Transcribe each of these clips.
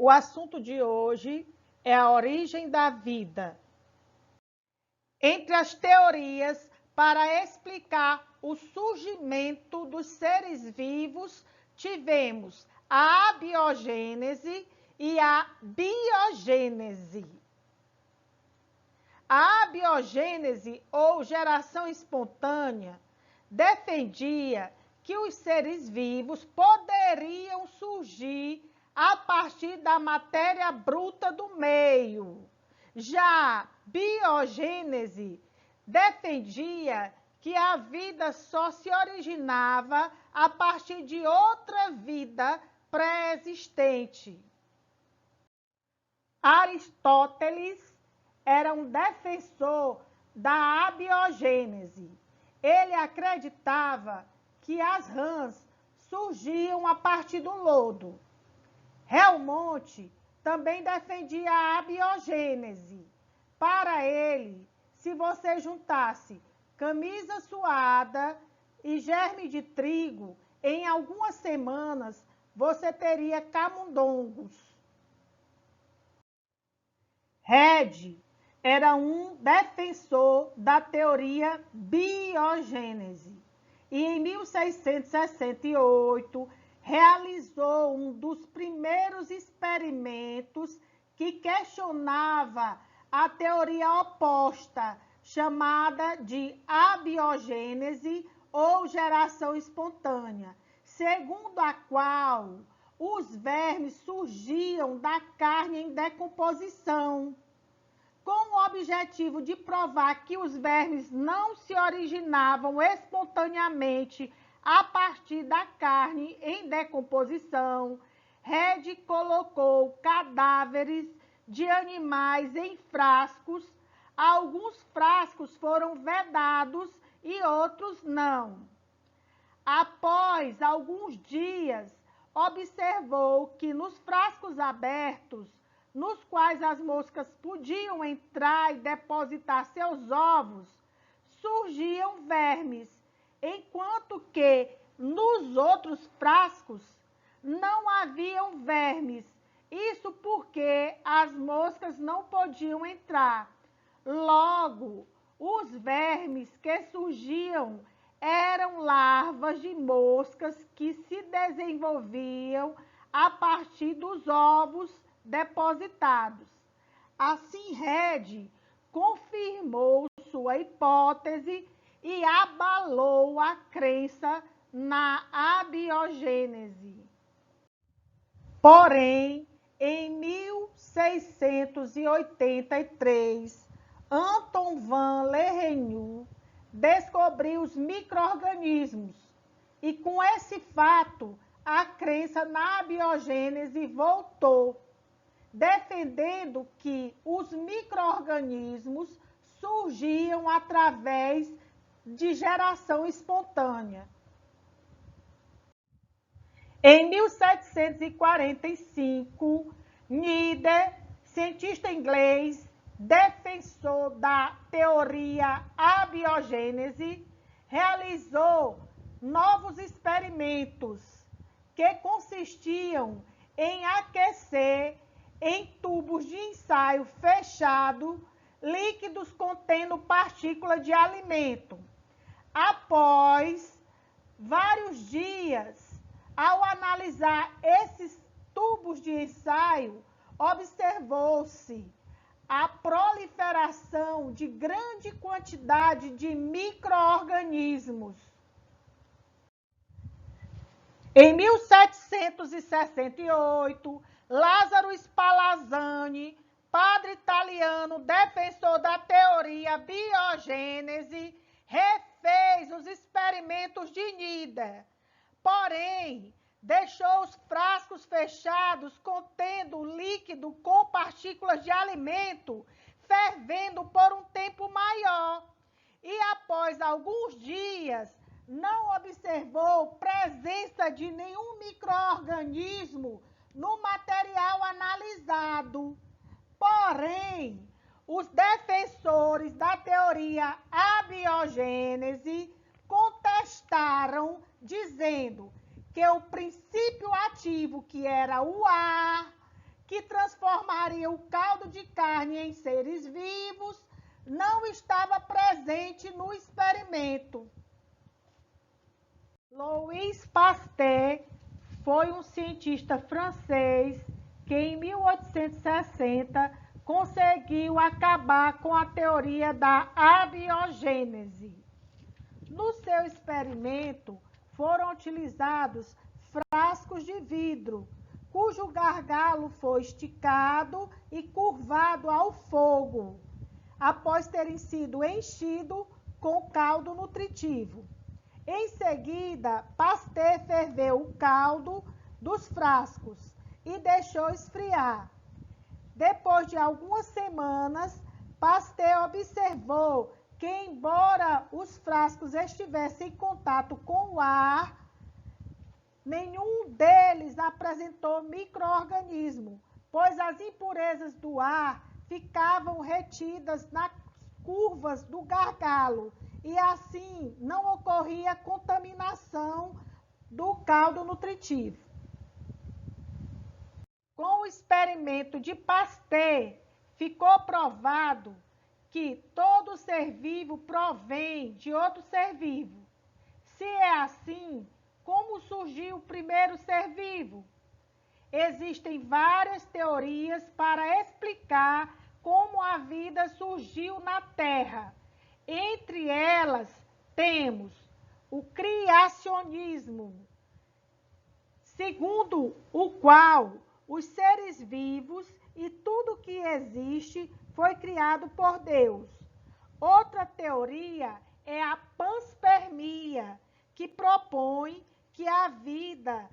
O assunto de hoje é a origem da vida. Entre as teorias para explicar o surgimento dos seres vivos, tivemos a abiogênese e a biogênese. A abiogênese, ou geração espontânea, defendia que os seres vivos poderiam surgir a partir da matéria bruta do meio. Já a biogênese defendia que a vida só se originava a partir de outra vida pré-existente. Aristóteles era um defensor da abiogênese. Ele acreditava que as rãs surgiam a partir do lodo. Helmont também defendia a abiogênese. Para ele, se você juntasse camisa suada e germe de trigo, em algumas semanas você teria camundongos. Red era um defensor da teoria biogênese e em 1668 realizou um dos primeiros experimentos que questionava a teoria oposta, chamada de abiogênese ou geração espontânea, segundo a qual os vermes surgiam da carne em decomposição, com o objetivo de provar que os vermes não se originavam espontaneamente a partir da carne em decomposição. Red colocou cadáveres de animais em frascos. Alguns frascos foram vedados e outros não. Após alguns dias, observou que nos frascos abertos, nos quais as moscas podiam entrar e depositar seus ovos, surgiam vermes, enquanto que nos outros frascos não haviam vermes. Isso porque as moscas não podiam entrar. Logo, os vermes que surgiam eram larvas de moscas que se desenvolviam a partir dos ovos depositados. Assim, Red confirmou sua hipótese e abalou a crença na abiogênese. Porém, em 1683, Anton van Leeuwenhoek descobriu os micro-organismos e, com esse fato, a crença na abiogênese voltou, defendendo que os micro-organismos surgiam através de geração espontânea. Em 1745, Nietzsche, cientista inglês, defensor da teoria abiogênese, realizou novos experimentos que consistiam em aquecer em tubos de ensaio fechado líquidos contendo partículas de alimento. Após vários dias, ao analisar esses tubos de ensaio, observou-se a proliferação de grande quantidade de micro-organismos. Em 1768, Lázaro Spallanzani, padre italiano, defensor da teoria biogênese, refez os experimentos de Nietzsche. Porém, deixou os frascos fechados contendo líquido com partículas de alimento fervendo por um tempo maior. E após alguns dias, não observou presença de nenhum micro-organismo no material analisado. Porém, os defensores da teoria abiogênese contestaram, dizendo que o princípio ativo, que era o ar, que transformaria o caldo de carne em seres vivos, não estava presente no experimento. Louis Pasteur foi um cientista francês que, em 1860, conseguiu acabar com a teoria da abiogênese. No seu experimento, foram utilizados frascos de vidro, cujo gargalo foi esticado e curvado ao fogo, após terem sido enchido com caldo nutritivo. Em seguida, Pasteur ferveu o caldo dos frascos e deixou esfriar. Depois de algumas semanas, Pasteur observou que, embora os frascos estivessem em contato com o ar, nenhum deles apresentou micro-organismo, pois as impurezas do ar ficavam retidas nas curvas do gargalo e assim não ocorria contaminação do caldo nutritivo. Com o experimento de Pasteur, ficou provado que todo ser vivo provém de outro ser vivo. Se é assim, como surgiu o primeiro ser vivo? Existem várias teorias para explicar como a vida surgiu na Terra. Entre elas, temos o criacionismo, segundo o qual os seres vivos e tudo que existe foi criado por Deus. Outra teoria é a panspermia, que propõe que a vida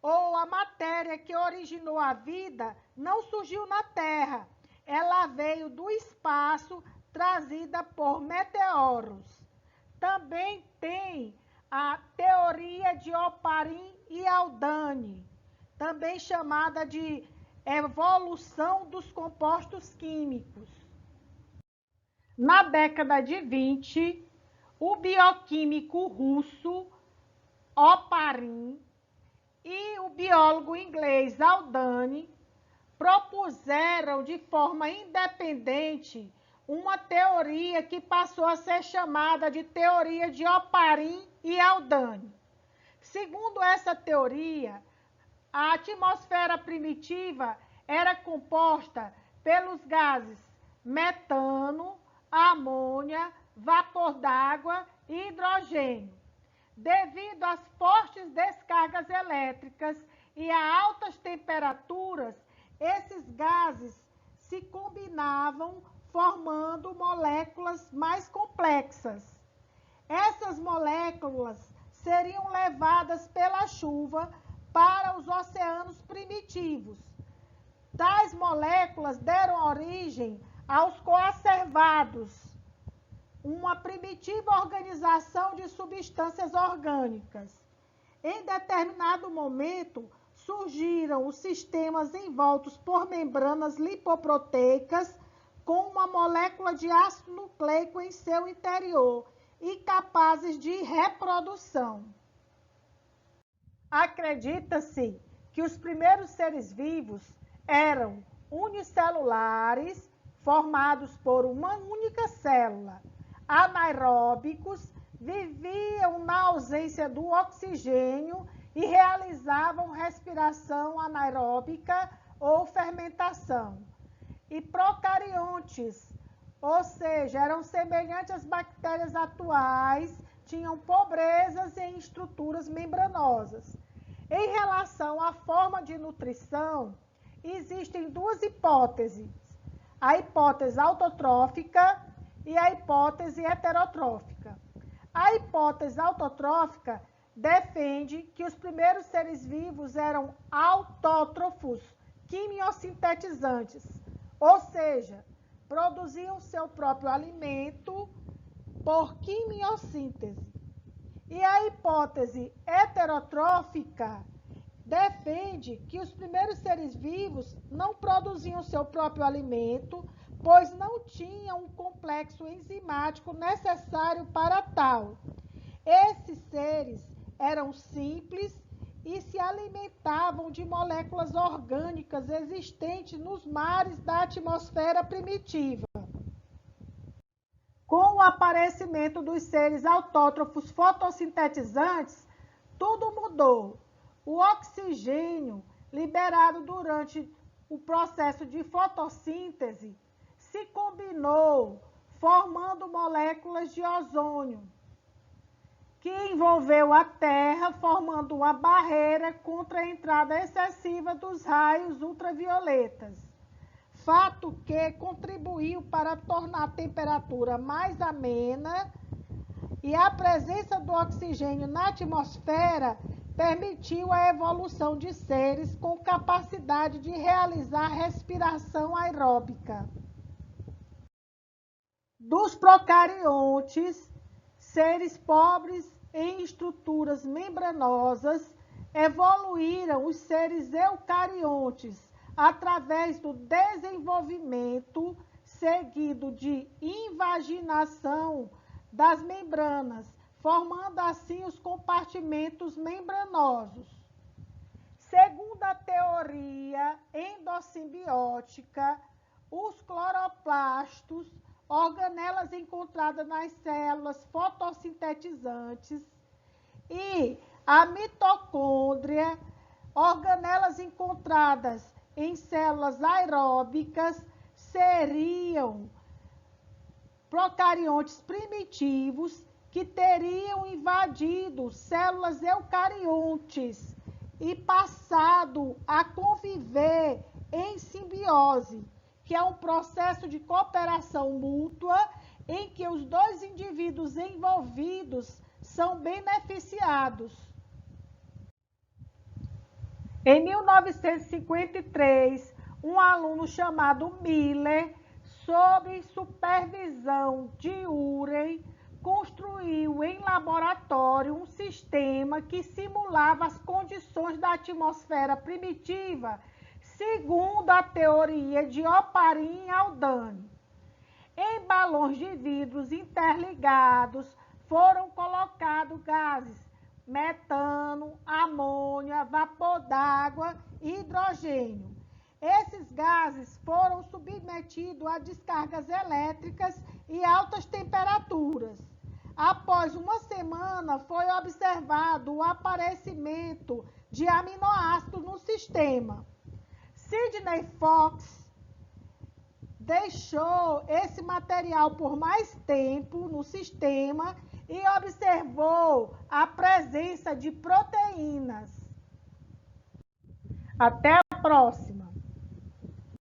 ou a matéria que originou a vida não surgiu na Terra. Ela veio do espaço, trazida por meteoros. Também tem a teoria de Oparin e Haldane, também chamada de evolução dos compostos químicos. Na década de 20, o bioquímico russo Oparin e o biólogo inglês Haldane propuseram de forma independente uma teoria que passou a ser chamada de teoria de Oparin e Haldane. Segundo essa teoria, a atmosfera primitiva era composta pelos gases metano, amônia, vapor d'água e hidrogênio. Devido às fortes descargas elétricas e a altas temperaturas, esses gases se combinavam, formando moléculas mais complexas. Essas moléculas seriam levadas pela chuva para os oceanos primitivos. Tais moléculas deram origem aos coacervados, uma primitiva organização de substâncias orgânicas. Em determinado momento, surgiram os sistemas envoltos por membranas lipoproteicas com uma molécula de ácido nucleico em seu interior e capazes de reprodução. Acredita-se que os primeiros seres vivos eram unicelulares, formados por uma única célula. Anaeróbicos, viviam na ausência do oxigênio e realizavam respiração anaeróbica ou fermentação. E procariontes, ou seja, eram semelhantes às bactérias atuais, tinham pobrezas em estruturas membranosas. Em relação à forma de nutrição, existem duas hipóteses: a hipótese autotrófica e a hipótese heterotrófica. A hipótese autotrófica defende que os primeiros seres vivos eram autótrofos, quimiosintetizantes, ou seja, produziam seu próprio alimento por quimiossíntese. E a hipótese heterotrófica defende que os primeiros seres vivos não produziam seu próprio alimento, pois não tinham um complexo enzimático necessário para tal. Esses seres eram simples e se alimentavam de moléculas orgânicas existentes nos mares da atmosfera primitiva. Com o aparecimento dos seres autótrofos fotossintetizantes, tudo mudou. O oxigênio liberado durante o processo de fotossíntese se combinou, formando moléculas de ozônio, que envolveu a Terra, formando uma barreira contra a entrada excessiva dos raios ultravioletas. Fato que contribuiu para tornar a temperatura mais amena, e a presença do oxigênio na atmosfera permitiu a evolução de seres com capacidade de realizar respiração aeróbica. Dos procariontes, seres pobres em estruturas membranosas, evoluíram os seres eucariontes através do desenvolvimento seguido de invaginação das membranas, formando assim os compartimentos membranosos. Segundo a teoria endossimbiótica, os cloroplastos, organelas encontradas nas células fotossintetizantes, e a mitocôndria, organelas encontradas em células aeróbicas, seriam procariontes primitivos que teriam invadido células eucariontes e passado a conviver em simbiose, que é um processo de cooperação mútua em que os dois indivíduos envolvidos são beneficiados. Em 1953, um aluno chamado Miller, sob supervisão de Urey, construiu em laboratório um sistema que simulava as condições da atmosfera primitiva, segundo a teoria de Oparin-Haldane. Em balões de vidros interligados foram colocados gases metano, amônia, vapor d'água e hidrogênio. Esses gases foram submetidos a descargas elétricas e altas temperaturas. Após uma semana, foi observado o aparecimento de aminoácidos no sistema. Sidney Fox deixou esse material por mais tempo no sistema e observou a presença de proteínas. Até a próxima!